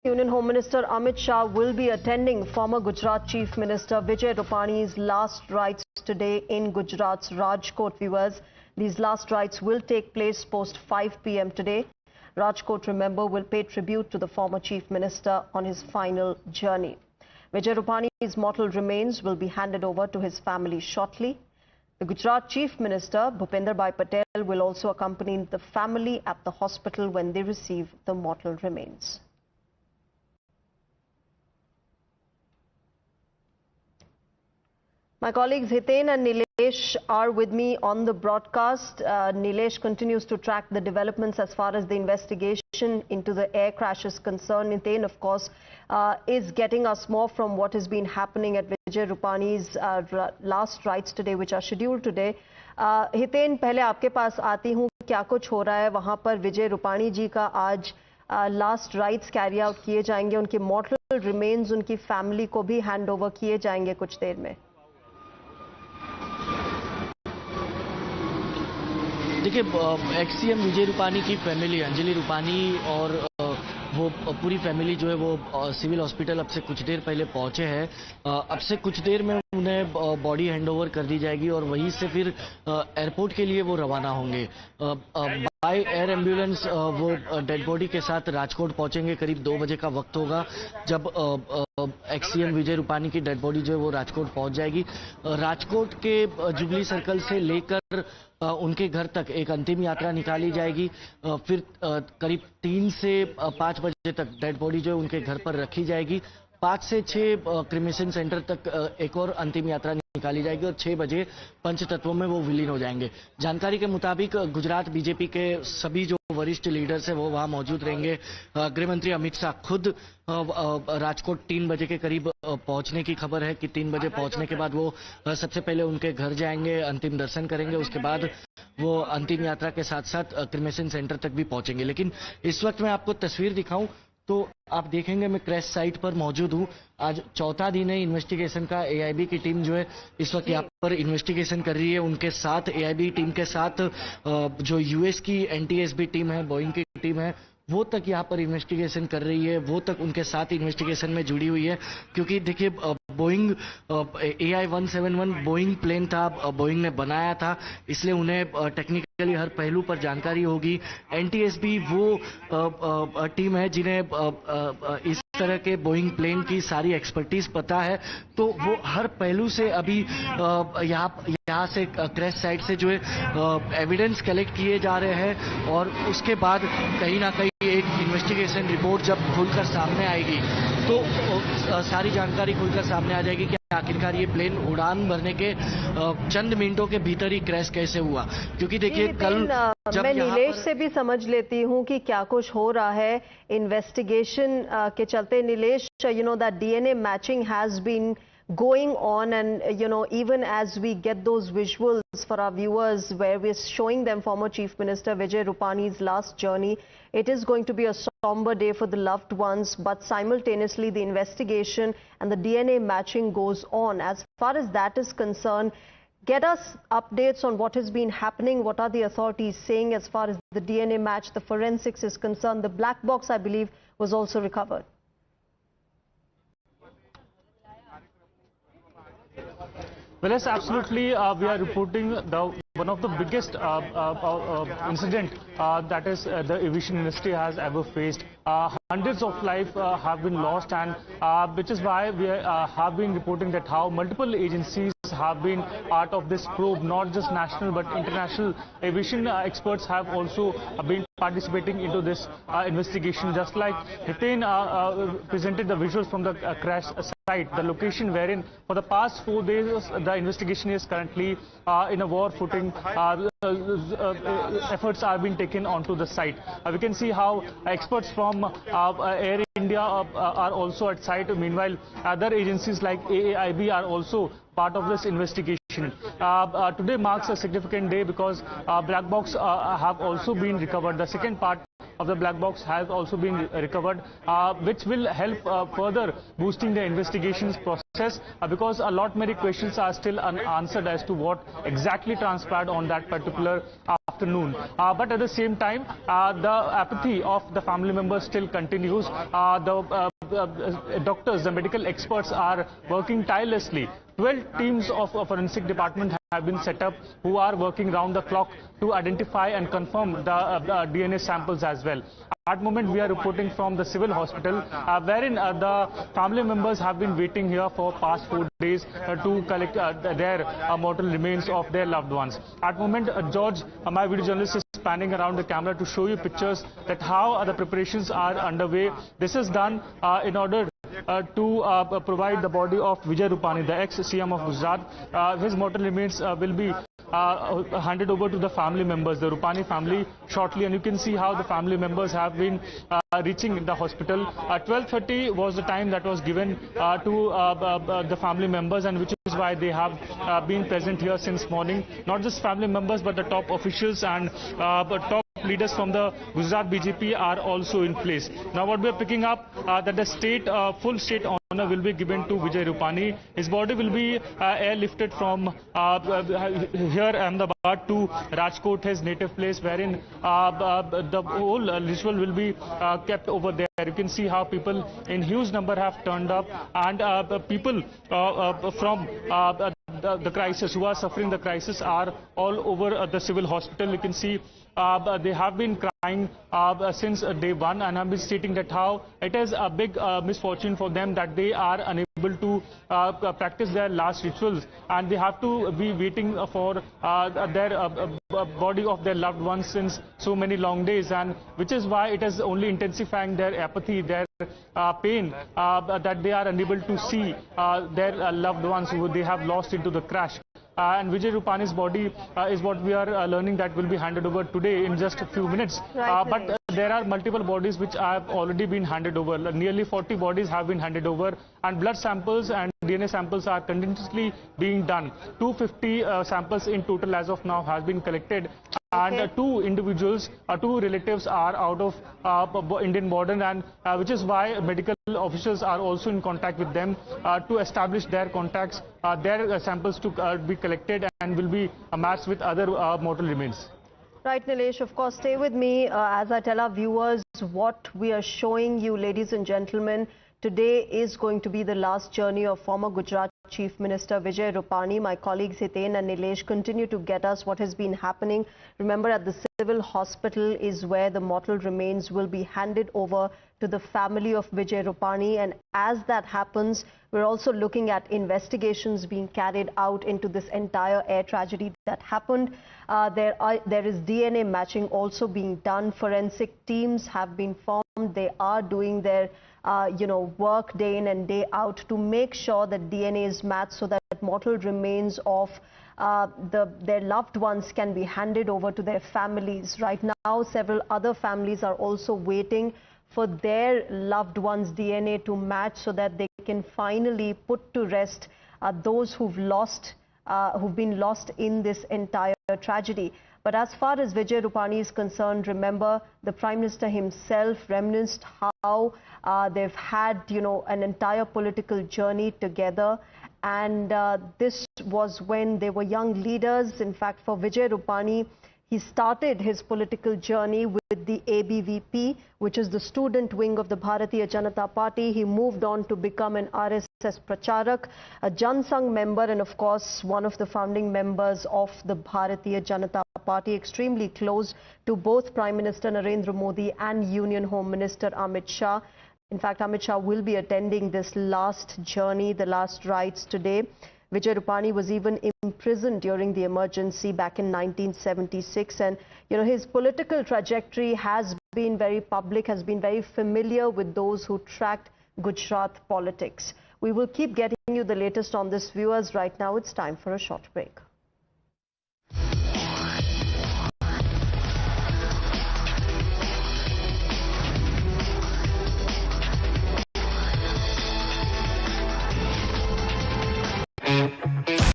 Union Home Minister Amit Shah will be attending former Gujarat Chief Minister Vijay Rupani's last rites today in Gujarat's Rajkot. Viewers, these last rites will take place post 5 p.m. today. Rajkot, remember, will pay tribute to the former Chief Minister on his final journey. Vijay Rupani's mortal remains will be handed over to his family shortly. The Gujarat Chief Minister Bhupender Bhai Patel will also accompany the family at the hospital when they receive the mortal remains. My colleagues Hiten and Nilesh are with me on the broadcast. Nilesh continues to track the developments as far as the investigation into the air crash is concerned. Hiten, of course, is getting us more from what has been happening at Vijay Rupani's last rites today, which are scheduled today. Hiten, पहले आपके पास आती हूँ, क्या कुछ हो रहा है वहाँ पर? विजय रूपानी जी का आज लास्ट राइट्स कैरी आउट किए जाएंगे, उनके मॉर्टल रिमेन्स उनकी फैमिली को भी हैंड ओवर किए जाएंगे कुछ देर में। देखिए, एक्स-सीएम विजय रूपानी की फैमिली, अंजलि रूपानी और वो पूरी फैमिली जो है वो सिविल हॉस्पिटल अब से कुछ देर पहले पहुंचे हैं। अब से कुछ देर में उन्हें बॉडी हैंडओवर कर दी जाएगी और वहीं से फिर एयरपोर्ट के लिए वो रवाना होंगे। बाय एयर एम्बुलेंस वो डेड बॉडी के साथ राजकोट पहुंचेंगे। करीब 2 बजे का वक्त होगा जब एक्स-सीएम विजय रूपानी की डेड बॉडी जो है वो राजकोट पहुंच जाएगी। राजकोट के जुबली सर्कल से लेकर उनके घर तक एक अंतिम यात्रा निकाली जाएगी। फिर करीब 3 से 5 बजे तक डेड बॉडी जो है उनके घर पर रखी जाएगी। 5 से 6 क्रिमेशन सेंटर तक एक और अंतिम यात्रा निकाली जाएगी और 6 बजे पंचतत्वों में वो विलीन हो जाएंगे। जानकारी के मुताबिक गुजरात बीजेपी के सभी जो वरिष्ठ लीडर्स हैं वो वहां मौजूद रहेंगे। गृह मंत्री अमित शाह खुद राजकोट 3 बजे के करीब पहुंचने की खबर है कि 3 बजे पहुंचने के बाद वो सबसे पहले उनके घर जाएंगे, अंतिम दर्शन करेंगे, उसके बाद वो अंतिम यात्रा के साथ साथ क्रिमेशन सेंटर तक भी पहुंचेंगे। लेकिन इस वक्त मैं आपको तस्वीर दिखाऊं तो आप देखेंगे मैं क्रैश साइट पर मौजूद हूं। आज चौथा दिन है इन्वेस्टिगेशन का। एआईबी की टीम जो है इस वक्त यहाँ पर इन्वेस्टिगेशन कर रही है। उनके साथ एआईबी टीम के साथ जो यूएस की एनटीएसबी टीम है, बोइंग की टीम है, वो तक यहाँ पर इन्वेस्टिगेशन कर रही है, वो तक उनके साथ इन्वेस्टिगेशन में जुड़ी हुई है। क्योंकि देखिए, बोइंग AI-171 बोइंग प्लेन था, बोइंग ने बनाया था, इसलिए उन्हें टेक्निकली हर पहलू पर जानकारी होगी। एनटीएसबी वो टीम है जिन्हें इस तरह के बोइंग प्लेन की सारी एक्सपर्टीज पता है, तो वो हर पहलू से अभी यहाँ से क्रैश साइट से जो है एविडेंस कलेक्ट किए जा रहे हैं और उसके बाद कहीं ना कहीं एक इन्वेस्टिगेशन रिपोर्ट जब खुलकर सामने आएगी तो सारी जानकारी खुलकर सामने आ जाएगी कि आखिरकार ये प्लेन उड़ान भरने के चंद मिनटों के भीतर ही क्रैश कैसे हुआ। क्योंकि देखिए, कल जब मैं नीलेश से भी समझ लेती हूँ कि क्या कुछ हो रहा है इन्वेस्टिगेशन के चलते। Nilesh, you know that DNA matching has been going on, and even as we get those visuals for our viewers where we're showing them former Chief Minister Vijay Rupani's last journey, it is going to be a somber day for the loved ones, but simultaneously the investigation and the DNA matching goes on. As far as that is concerned, get us updates on what has been happening. What are the authorities saying as far as the DNA match, the forensics is concerned? The black box, I believe, was also recovered. Well, yes, absolutely. We are reporting one of the biggest incident that is the aviation industry has ever faced. Hundreds of lives have been lost, and which is why we have been reporting that how multiple agencies have been part of this probe, not just national but international aviation experts have also been participating into this investigation. Just like Hiten presented the visuals from the crash site, the location wherein for the past 4 days the investigation is currently in a war footing. Efforts are being taken onto the site. We can see how experts from Air India are also at site. Meanwhile, other agencies like AAIB are also part of this investigation. Today marks a significant day because black box have also been recovered. The second part of the black box has also been recovered, which will help further boosting the investigations process. process because a lot many questions are still unanswered as to what exactly transpired on that particular afternoon. But at the same time, the apathy of the family members still continues. The doctors, the medical experts are working tirelessly. 12 teams of a forensic department have been set up who are working round the clock to identify and confirm the DNA samples as well. At the moment, we are reporting from the civil hospital, wherein the family members have been waiting here for past 4 days to collect their mortal remains of their loved ones. At the moment, George, my video journalist, is panning around the camera to show you pictures that how the preparations are underway. This is done in order to provide the body of Vijay Rupani, the ex-CM of Gujarat. His mortal remains will be handed over to the family members, the Rupani family, shortly, and you can see how the family members have been reaching the hospital. 12:30 was the time that was given to the family members, and which is why they have been present here since morning. Not just family members, but the top officials and top leaders from the Gujarat BJP are also in place. Now what we are picking up that the full state honor will be given to Vijay Rupani. His body will be airlifted from here Ahmedabad to Rajkot, his native place, wherein the whole ritual will be kept over there. You can see how people in huge number have turned up, and people from the crisis, who are suffering the crisis, are all over the civil hospital. You can see they have been crying since day one, and have been stating that how it is a big misfortune for them that they are unable to practice their last rituals, and they have to be waiting for their body of their loved ones since so many long days, and which is why it is only intensifying their apathy, their pain, that they are unable to see their loved ones who they have lost into the crash. And Vijay Rupani's body is what we are learning that will be handed over today in just a few minutes. Right, but there are multiple bodies which have already been handed over. Nearly 40 bodies have been handed over, and blood samples and DNA samples are continuously being done. 250 samples in total as of now has been collected. And two individuals, two relatives are out of Indian border, and which is why medical officials are also in contact with them to establish their contacts, their samples to be collected and will be matched with other mortal remains. Right, Nilesh, of course, stay with me as I tell our viewers what we are showing you, ladies and gentlemen. Today is going to be the last journey of former Gujarat Chief Minister Vijay Rupani. My colleagues Hiten and Nilesh continue to get us what has been happening. Remember, at the civil hospital is where the mortal remains will be handed over to the family of Vijay Rupani. And as that happens, we're also looking at investigations being carried out into this entire air tragedy that happened. There is DNA matching also being done. Forensic teams have been formed. They are doing their work day in and day out to make sure that DNA is matched so that mortal remains of their loved ones can be handed over to their families. Right now, several other families are also waiting for their loved ones' DNA to match so that they can finally put to rest those who've been lost in this entire tragedy. But as far as Vijay Rupani is concerned, remember, the Prime Minister himself reminisced how they've had, an entire political journey together. And this was when they were young leaders. In fact, for Vijay Rupani, he started his political journey with the ABVP, which is the student wing of the Bharatiya Janata Party. He moved on to become an RSS Pracharak, a Jan Sangh member, and of course, one of the founding members of the Bharatiya Janata Party, extremely close to both Prime Minister Narendra Modi and Union Home Minister Amit Shah. In fact, Amit Shah will be attending this last journey, the last rites today. Vijay Rupani was even imprisoned during the emergency back in 1976. And, his political trajectory has been very public, has been very familiar with those who tracked Gujarat politics. We will keep getting you the latest on this, viewers. Right now, it's time for a short break.